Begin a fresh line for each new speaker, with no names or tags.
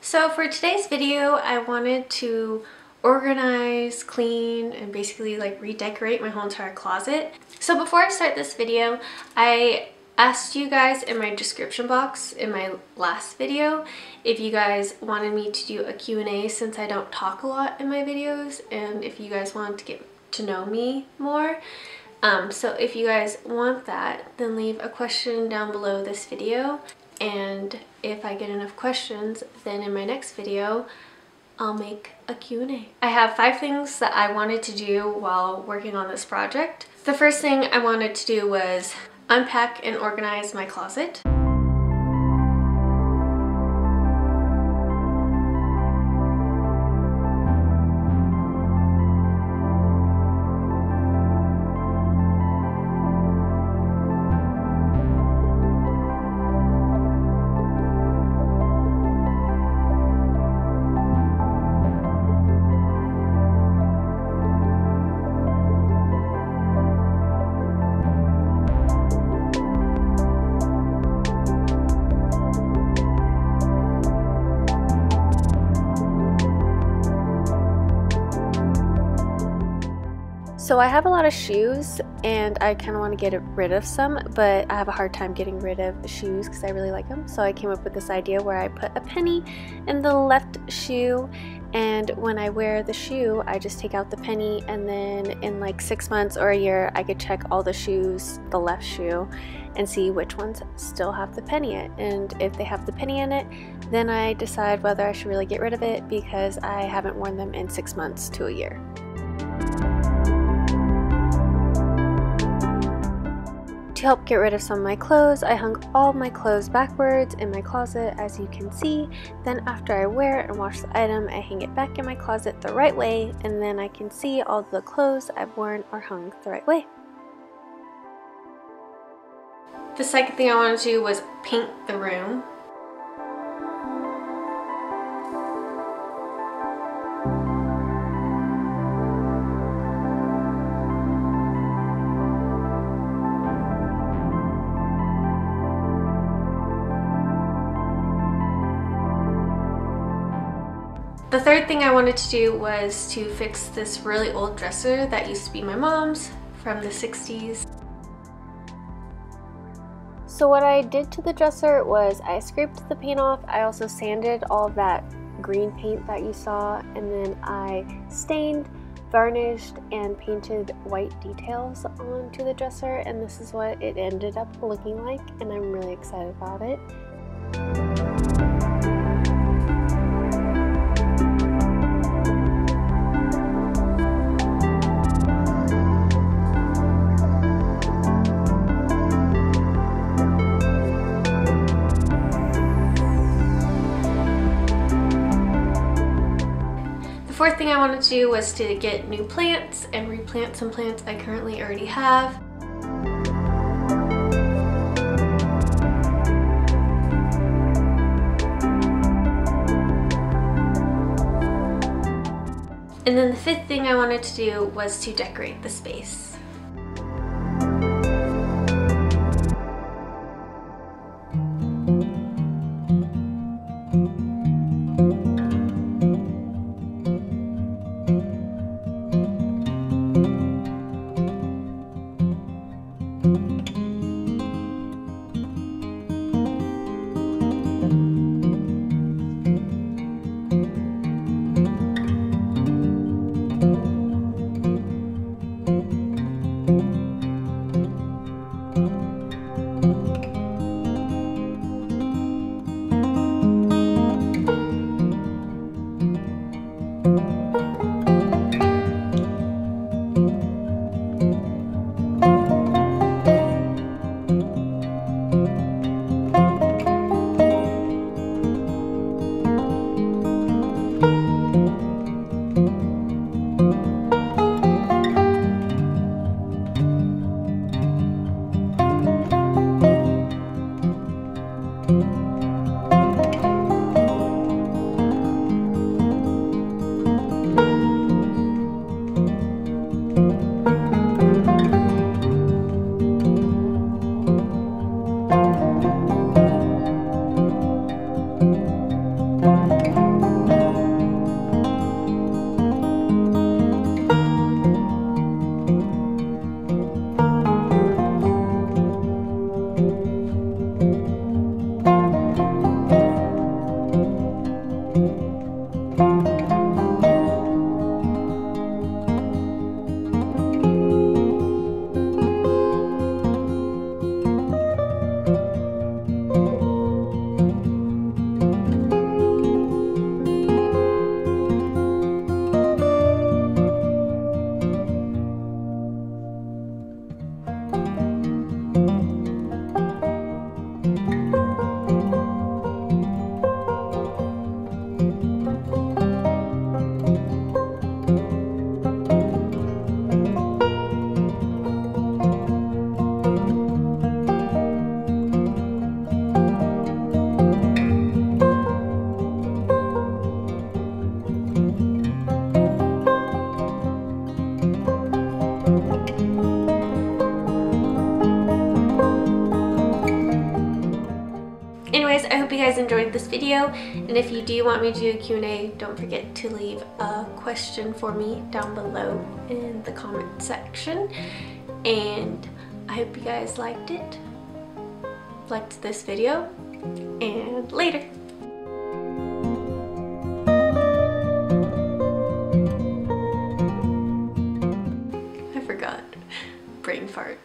So for today's video, I wanted to organize, clean, and basically like redecorate my whole entire closet. So before I start this video, I asked you guys in my description box in my last video if you guys wanted me to do a Q&A since I don't talk a lot in my videos, and if you guys wanted to get to know me more. So if you guys want that, then leave a question down below this video, and if I get enough questions, then in my next video I'll make a Q&A. I have 5 things that I wanted to do while working on this project. The first thing I wanted to do was unpack and organize my closet. So I have a lot of shoes and I kind of want to get rid of some, but I have a hard time getting rid of the shoes because I really like them. So I came up with this idea where I put a penny in the left shoe, and when I wear the shoe I just take out the penny, and then in like 6 months or a year I could check all the shoes, the left shoe, and see which ones still have the penny in it. And if they have the penny in it, then I decide whether I should really get rid of it because I haven't worn them in 6 months to a year. To help get rid of some of my clothes, I hung all my clothes backwards in my closet, as you can see. Then after I wear it and wash the item, I hang it back in my closet the right way, and then I can see all the clothes I've worn are hung the right way. The second thing I wanted to do was paint the room. The third thing I wanted to do was to fix this really old dresser that used to be my mom's from the 60s. So what I did to the dresser was I scraped the paint off. I also sanded all of that green paint that you saw, and then I stained, varnished, and painted white details onto the dresser, and this is what it ended up looking like, and I'm really excited about it. The fourth thing I wanted to do was to get new plants and replant some plants I currently already have. And then the fifth thing I wanted to do was to decorate the space. guys enjoyed this video, and if you do want me to do a Q&A, don't forget to leave a question for me down below in the comment section. And I hope you guys liked this video, and later. I forgot. Brain fart.